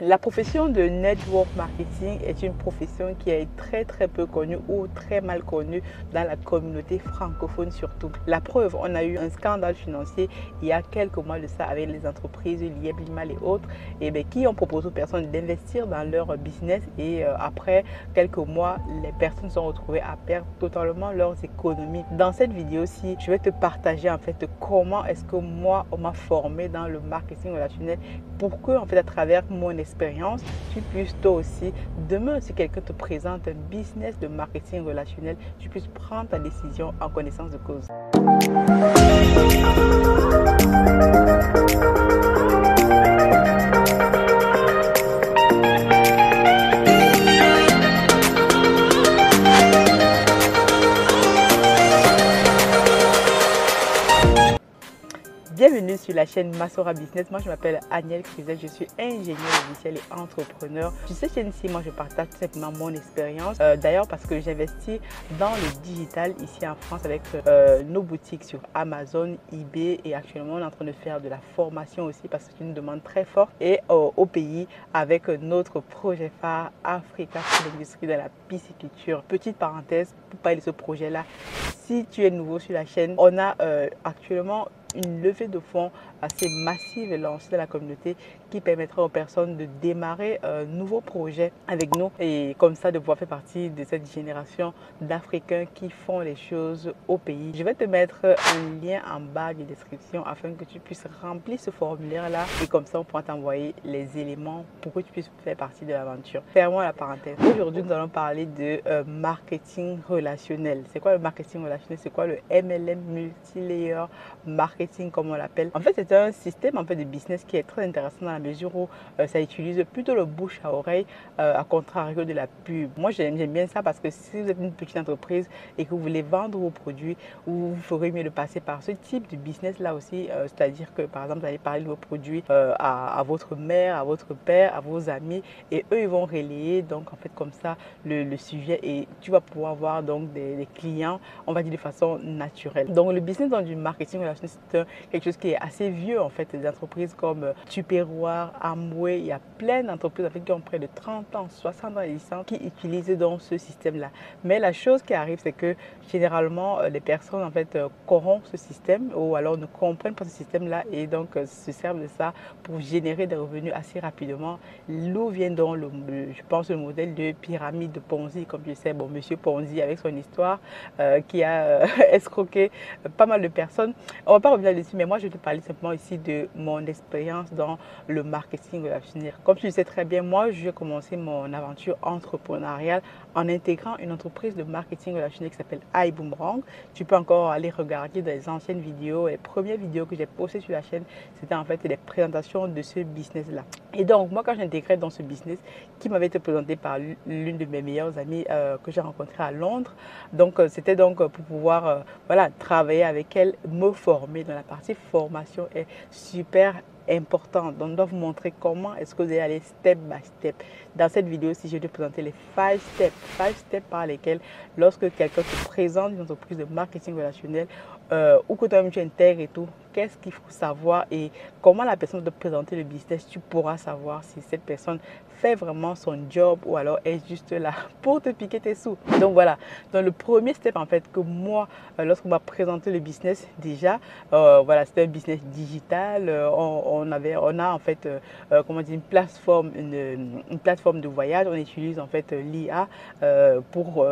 La profession de network marketing est une profession qui est très peu connue ou très mal connue dans la communauté francophone surtout. La preuve, on a eu un scandale financier il y a quelques mois de ça avec les entreprises liées Blimal et autres qui ont proposé aux personnes d'investir dans leur business et après quelques mois, les personnes sont retrouvées à perdre totalement leurs économies. Dans cette vidéo-ci, je vais te partager en fait comment est-ce que moi, on m'a formé dans le marketing relationnel pour que en fait à travers mon expérience, tu puisses toi aussi, demain si quelqu'un te présente un business de marketing relationnel, tu puisses prendre ta décision en connaissance de cause. Bienvenue sur la chaîne Masora Business. Moi, je m'appelle Aniel Crizel. Je suis ingénieure logicielle et entrepreneur. Sur cette chaîne-ci, moi, je partage tout simplement mon expérience. D'ailleurs, parce que j'investis dans le digital ici en France avec nos boutiques sur Amazon, eBay et actuellement, on est en train de faire de la formation aussi parce que c'est une demande très forte et au pays avec notre projet phare Africa pour l'industrie de la pisciculture. Petite parenthèse pour parler de ce projet-là. Si tu es nouveau sur la chaîne, on a actuellement une levée de fonds assez massive et lancée dans la communauté qui permettra aux personnes de démarrer un nouveau projet avec nous et comme ça de pouvoir faire partie de cette génération d'Africains qui font les choses au pays. Je vais te mettre un lien en bas de description afin que tu puisses remplir ce formulaire-là et comme ça on pourra t'envoyer les éléments pour que tu puisses faire partie de l'aventure. Fermons la parenthèse. Aujourd'hui, nous allons parler de marketing relationnel. C'est quoi le marketing relationnel? C'est quoi le MLM, multi-layer marketing comme on l'appelle? En fait, c'est un système en fait de business qui est très intéressant dans la mesure où ça utilise plutôt le bouche à oreille à contrario de la pub. Moi, j'aime bien ça parce que si vous êtes une petite entreprise et que vous voulez vendre vos produits, vous ferez mieux de passer par ce type de business là aussi, c'est-à-dire que par exemple, vous allez parler de vos produits à votre mère, à votre père, à vos amis et eux, ils vont relayer donc en fait comme ça le sujet et tu vas pouvoir voir donc des clients, on va dire de façon naturelle. Donc, le business dans du marketing relationnel, c'est quelque chose qui est assez vieux en fait. Des entreprises comme Tupperware, Amway, il y a plein d'entreprises en fait, qui ont près de 30 ans, 60 ans existants qui utilisent donc ce système-là. Mais la chose qui arrive, c'est que généralement, les personnes en fait corrompent ce système ou alors ne comprennent pas ce système-là et donc se servent de ça pour générer des revenus assez rapidement. D'où vient donc, je pense, le modèle de pyramide de Ponzi, comme je sais, bon, monsieur Ponzi avec son histoire qui a escroqué pas mal de personnes. On ne va pas revenir là-dessus, mais moi, je vais te parler simplement ici de mon expérience dans le marketing relationnel. Comme tu le sais très bien, moi, j'ai commencé mon aventure entrepreneuriale en intégrant une entreprise de marketing relationnel qui s'appelle iBoomerang. Tu peux encore aller regarder dans les anciennes vidéos. Les premières vidéos que j'ai postées sur la chaîne, c'était en fait des présentations de ce business-là. Et donc, moi, quand j'intégrais dans ce business, qui m'avait été présenté par l'une de mes meilleures amies que j'ai rencontrée à Londres, donc c'était donc pour pouvoir voilà, travailler avec elle, me former dans la partie formation est super importante. Donc, on doit vous montrer comment est-ce que vous allez aller step by step. Dans cette vidéo, si je vais te présenter les 5 steps par lesquels, lorsque quelqu'un te présente une entreprise de marketing relationnel ou que toi-même tu intègres et tout, qu'est-ce qu'il faut savoir et comment la personne doit te présenter le business, tu pourras savoir si cette personne fait vraiment son job ou alors est juste là pour te piquer tes sous. Donc voilà, dans le premier step en fait que moi, lorsqu'on m'a présenté le business déjà, voilà, c'était un business digital, on a en fait, comment dire, une plateforme de voyage, on utilise en fait l'IA pour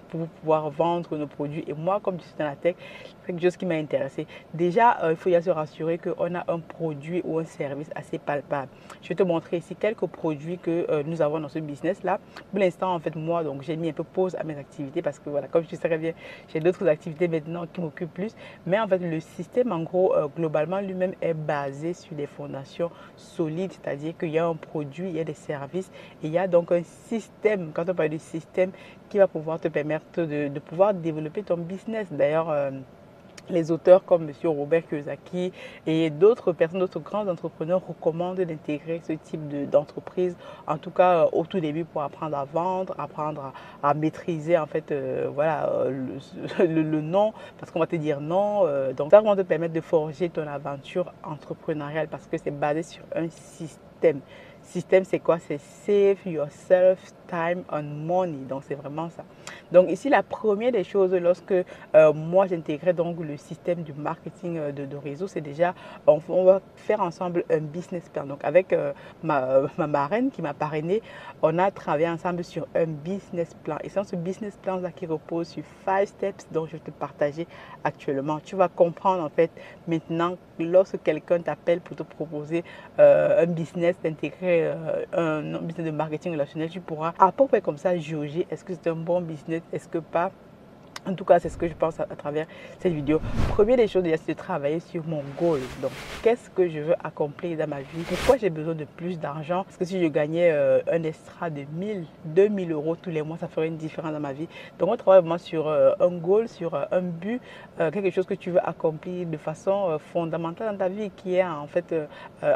pouvoir vendre nos produits et moi comme je suis dans la tech, c'est quelque chose qui m'a intéressé. Déjà, il faut y se rassurer qu'on a un produit ou un service assez palpable. Je vais te montrer ici quelques produits que nous avons dans ce business-là. Pour l'instant, en fait, moi, donc j'ai mis un peu pause à mes activités parce que, voilà, comme tu sais très bien, j'ai d'autres activités maintenant qui m'occupent plus. Mais en fait, le système, en gros, globalement, lui-même est basé sur des fondations solides, c'est-à-dire qu'il y a un produit, il y a des services et il y a donc un système, quand on parle de système, qui va pouvoir te permettre de pouvoir développer ton business. D'ailleurs, les auteurs comme M. Robert Kiyosaki et d'autres personnes, d'autres grands entrepreneurs recommandent d'intégrer ce type d'entreprise, en tout cas au tout début pour apprendre à vendre, apprendre à maîtriser en fait voilà, le non, parce qu'on va te dire non. Donc ça va te permettre de forger ton aventure entrepreneuriale parce que c'est basé sur un système. Système, c'est quoi? C'est save yourself time and money. Donc, c'est vraiment ça. Donc, ici, la première des choses, lorsque moi, j'intégrais donc le système du marketing de réseau, c'est déjà, on va faire ensemble un business plan. Donc, avec ma marraine qui m'a parrainé, on a travaillé ensemble sur un business plan. Et c'est ce business plan-là qui repose sur 5 steps dont je vais te partager actuellement. Tu vas comprendre, en fait, maintenant, lorsque quelqu'un t'appelle pour te proposer un business, d'intégrer un business de marketing relationnel, tu pourras à peu près comme ça jauger est-ce que c'est un bon business, est-ce que pas. En tout cas, c'est ce que je pense à travers cette vidéo. Première des choses, c'est de travailler sur mon goal. Donc, qu'est-ce que je veux accomplir dans ma vie? Pourquoi j'ai besoin de plus d'argent? Parce que si je gagnais un extra de 1000, 2000 euros tous les mois, ça ferait une différence dans ma vie. Donc, on travaille vraiment sur un goal, sur un but, quelque chose que tu veux accomplir de façon fondamentale dans ta vie, qui est en fait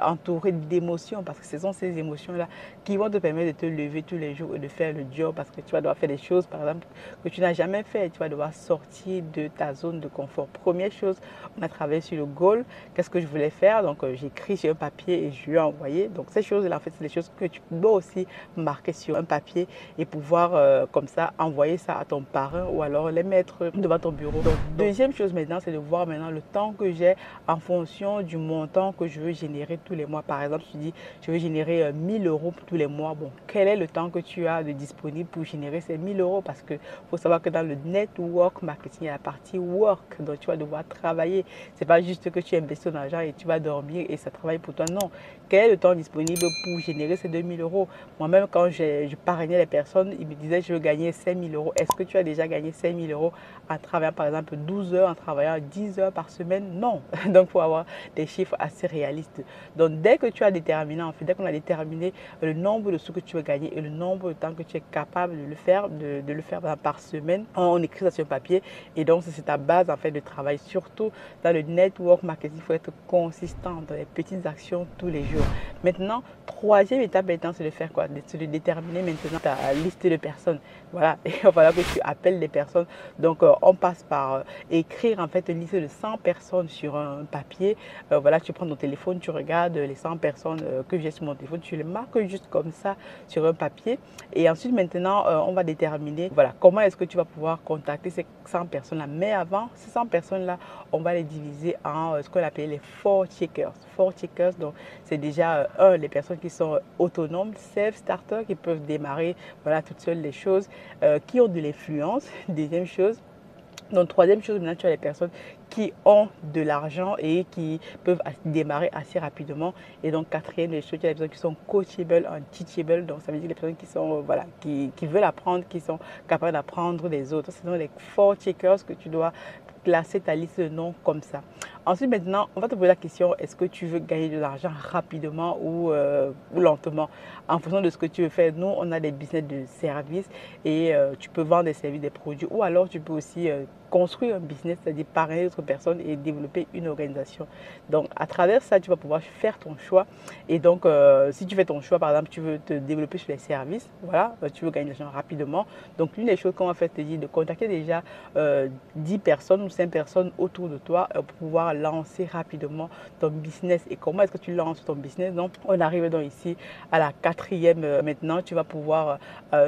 entouré d'émotions. Parce que ce sont ces émotions-là qui vont te permettre de te lever tous les jours et de faire le job. Parce que tu vas devoir faire des choses, par exemple, que tu n'as jamais fait. Tu vas devoir sortir de ta zone de confort. Première chose, on a travaillé sur le goal. Qu'est-ce que je voulais faire? Donc, j'ai écrit sur un papier et je lui ai envoyé. Donc, ces choses-là, en fait, c'est des choses que tu dois aussi marquer sur un papier et pouvoir, comme ça, envoyer ça à ton parrain ou alors les mettre devant ton bureau. Donc, deuxième chose maintenant, c'est de voir maintenant le temps que j'ai en fonction du montant que je veux générer tous les mois. Par exemple, tu dis, je veux générer 1000 euros tous les mois. Bon, quel est le temps que tu as de disponible pour générer ces 1000 euros? Parce que faut savoir que dans le network marketing, il y a la partie work, donc tu vas devoir travailler. C'est pas juste que tu investis ton argent et tu vas dormir et ça travaille pour toi. Non. Quel est le temps disponible pour générer ces 2000 euros? Moi-même, quand je parrainais les personnes, ils me disaient je veux gagner 5000 euros. Est-ce que tu as déjà gagné 5000 euros en travaillant par exemple 12 heures, en travaillant 10 heures par semaine? Non. Donc, il faut avoir des chiffres assez réalistes. Donc, dès que tu as déterminé, en fait, dès qu'on a déterminé le nombre de sous que tu veux gagner et le nombre de temps que tu es capable de le faire, de le faire par semaine, on écrit ça sur papier et donc c'est ta base en fait de travail. Surtout dans le network marketing, il faut être consistant dans les petites actions tous les jours. Maintenant, troisième étape maintenant, c'est de faire quoi? C'est de déterminer maintenant ta liste de personnes. Voilà, et voilà que tu appelles les personnes. Donc, on passe par écrire en fait une liste de 100 personnes sur un papier. Voilà, tu prends ton téléphone, tu regardes les 100 personnes que j'ai sur mon téléphone, tu les marques juste comme ça sur un papier. Et ensuite, maintenant, on va déterminer, voilà, comment est-ce que tu vas pouvoir contacter ces 100 personnes-là. Mais avant, ces 100 personnes-là, on va les diviser en ce qu'on appelle les 4 checkers. 4 checkers, donc c'est déjà les personnes qui sont autonomes, self-starters, qui peuvent démarrer voilà, toutes seules les choses, qui ont de l'influence. Deuxième chose. Donc, troisième chose, maintenant, tu as les personnes qui ont de l'argent et qui peuvent démarrer assez rapidement. Et donc, quatrième des choses, tu as les personnes qui sont coachable, teachable. Donc, ça veut dire les personnes qui sont, voilà, qui veulent apprendre, qui sont capables d'apprendre des autres. Ce sont les 4 checkers que tu dois classer ta liste de noms comme ça. Ensuite, maintenant, on va te poser la question, est-ce que tu veux gagner de l'argent rapidement ou lentement? En fonction de ce que tu veux faire, nous, on a des business de services et tu peux vendre des services, des produits ou alors tu peux aussi construire un business, c'est-à-dire parrainer d'autres personnes et développer une organisation. Donc, à travers ça, tu vas pouvoir faire ton choix. Et donc, si tu fais ton choix, par exemple, tu veux te développer sur les services, voilà, tu veux gagner de l'argent rapidement. Donc, l'une des choses qu'on va faire, c'est de contacter déjà 10 personnes ou 5 personnes autour de toi pour pouvoir lancer rapidement ton business. Et comment est-ce que tu lances ton business? Donc, on arrive donc ici à la quatrième. Maintenant, tu vas pouvoir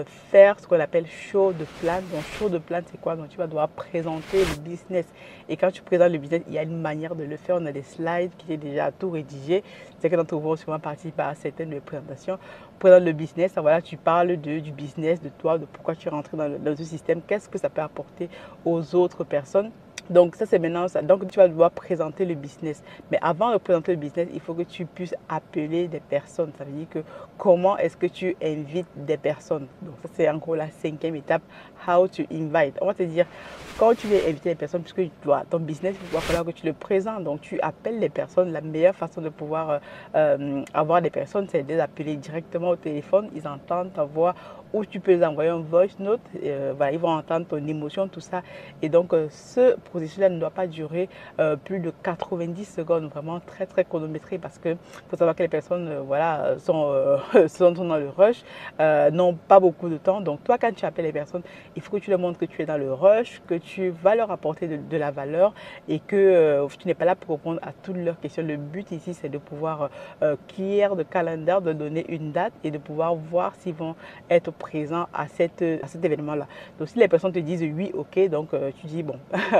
faire ce qu'on appelle show de plan. Donc, show de plan, c'est quoi? Donc, tu vas devoir présenter le business. Et quand tu présentes le business, il y a une manière de le faire. On a des slides qui est déjà tout rédigé. C'est que d'entre vous vont souvent participer à certaines présentations. Présente le business, voilà, tu parles du business, de toi, de pourquoi tu es rentré dans ce système, qu'est-ce que ça peut apporter aux autres personnes. Donc, ça, c'est maintenant ça. Donc, tu vas devoir présenter le business. Mais avant de présenter le business, il faut que tu puisses appeler des personnes. Ça veut dire que comment est-ce que tu invites des personnes. Donc, ça, c'est en gros la cinquième étape. How to invite. On va te dire, quand tu veux inviter les personnes, puisque ton business, il va falloir que tu le présentes. Donc, tu appelles les personnes. La meilleure façon de pouvoir avoir des personnes, c'est de les appeler directement au téléphone. Ils entendent ta voix où tu peux les envoyer un voice note. Voilà, ils vont entendre ton émotion, tout ça. Et donc, ce processus-là ne doit pas durer plus de 90 secondes, vraiment très, très chronométré parce que faut savoir que les personnes voilà, sont dans le rush, n'ont pas beaucoup de temps. Donc, toi, quand tu appelles les personnes, il faut que tu leur montres que tu es dans le rush, que tu vas leur apporter de la valeur et que tu n'es pas là pour répondre à toutes leurs questions. Le but ici, c'est de pouvoir clear de calendar, de donner une date et de pouvoir voir s'ils vont être présents à cet événement-là. Donc, si les personnes te disent oui, ok, donc tu dis bon,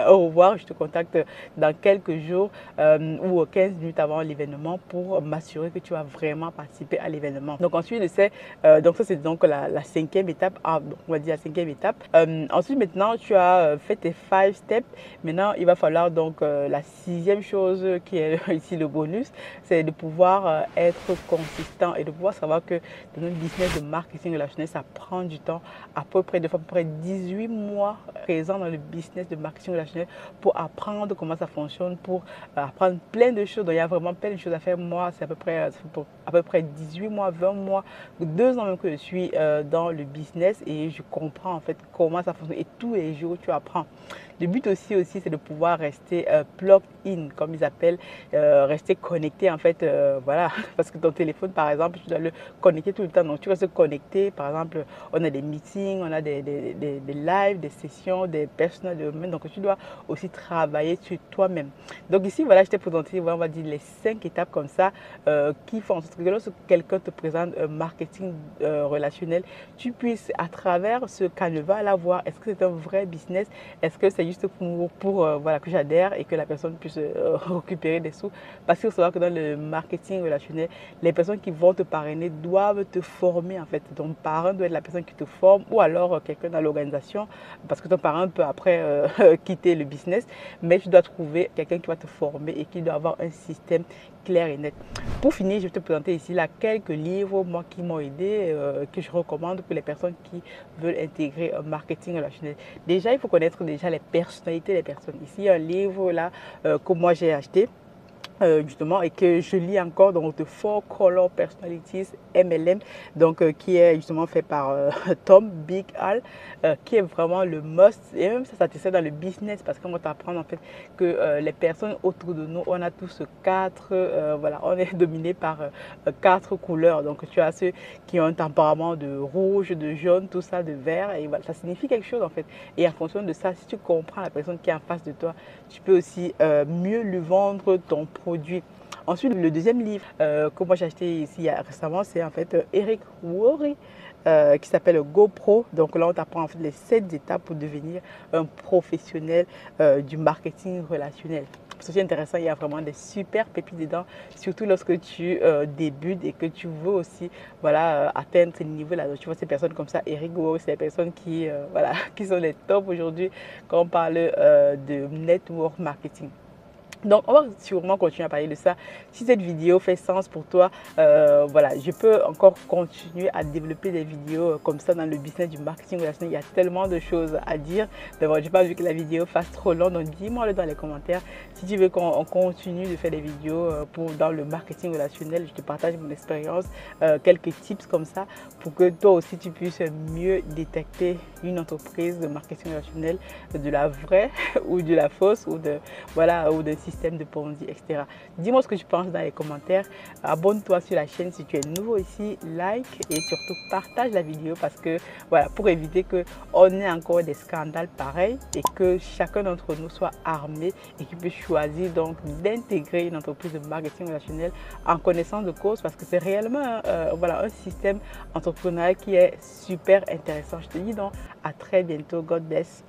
au revoir, je te contacte dans quelques jours ou 15 minutes avant l'événement pour m'assurer que tu vas vraiment participer à l'événement. Donc, ensuite, donc ça, c'est donc la cinquième étape, on va dire la cinquième étape. Ensuite, maintenant, tu as fait tes 5 steps. Maintenant, il va falloir donc la sixième chose qui est ici le bonus, c'est de pouvoir être consistant et de pouvoir savoir que dans notre business de marketing relationnel, ça prend du temps, à peu près 18 mois présent dans le business de marketing relationnel pour apprendre comment ça fonctionne, pour apprendre plein de choses. Donc, il y a vraiment plein de choses à faire. Moi, c'est à peu près 18 mois, 20 mois, 2 ans même que je suis dans le business et je comprends en fait comment ça fonctionne et tous les jours tu apprends. Le but aussi c'est de pouvoir rester plugged in, comme ils appellent, rester connecté en fait, voilà, parce que ton téléphone par exemple, tu dois le connecter tout le temps, donc tu restes connecté. Par exemple, on a des meetings, on a des lives, des sessions, des personal development, donc tu dois aussi travailler sur toi-même. Donc ici, voilà, je t'ai présenté, on va dire les 5 étapes comme ça qui font en sorte que lorsque quelqu'un te présente un marketing relationnel, tu puisses à travers ce canevas-là voir est-ce que c'est un vrai business, est-ce que c'est juste pour voilà, que j'adhère et que la personne puisse récupérer des sous. Parce qu'il faut savoir que dans le marketing relationnel, les personnes qui vont te parrainer doivent te former en fait. Ton parrain doit être la personne qui te forme ou alors quelqu'un dans l'organisation parce que ton parrain peut après quitter le business, mais tu dois trouver quelqu'un qui va te former et qui doit avoir un système clair et net. Pour finir, je vais te présenter ici là quelques livres moi qui m'ont aidé, que je recommande pour les personnes qui veulent intégrer un marketing relationnel. Déjà, il faut connaître déjà les personnalités des personnes. Ici, il y a un livre là que moi j'ai acheté. Justement et que je lis encore, donc The 4 Color Personalities MLM, donc qui est justement fait par Tom Big Al, qui est vraiment le must et même ça t'aide dans le business parce qu'on va t'apprendre en fait que les personnes autour de nous, on a tous 4 voilà, on est dominé par 4 couleurs. Donc tu as ceux qui ont un tempérament de rouge, de jaune, tout ça, de vert, et voilà, ça signifie quelque chose en fait. Et en fonction de ça, si tu comprends la personne qui est en face de toi, tu peux aussi mieux lui vendre ton produit. Ensuite, le deuxième livre que moi j'ai acheté ici récemment, c'est en fait Eric Worre qui s'appelle GoPro. Donc là, on t'apprend en fait les 7 étapes pour devenir un professionnel du marketing relationnel. C'est aussi intéressant, il y a vraiment des super pépites dedans, surtout lorsque tu débutes et que tu veux aussi voilà, atteindre ce niveau-là. Donc, tu vois, ces personnes comme ça, Eric Worre, c'est des personnes qui, voilà, qui sont les tops aujourd'hui quand on parle de network marketing. Donc, on va sûrement continuer à parler de ça. Si cette vidéo fait sens pour toi, voilà, je peux encore continuer à développer des vidéos comme ça dans le business du marketing relationnel. Il y a tellement de choses à dire. Mais bon, je n'ai pas vu que la vidéo fasse trop long. Donc, dis-moi dans les commentaires si tu veux qu'on continue de faire des vidéos dans le marketing relationnel. Je te partage mon expérience, quelques tips comme ça pour que toi aussi tu puisses mieux détecter une entreprise de marketing relationnel, de la vraie ou de la fausse ou de voilà ou de système de Ponzi, etc. Dis-moi ce que tu penses dans les commentaires. Abonne-toi sur la chaîne si tu es nouveau ici, like et surtout partage la vidéo parce que voilà, pour éviter qu'on ait encore des scandales pareils et que chacun d'entre nous soit armé et qu'il puisse choisir donc d'intégrer une entreprise de marketing relationnel en connaissance de cause parce que c'est réellement voilà, un système entrepreneurial qui est super intéressant. Je te dis donc à très bientôt. God bless.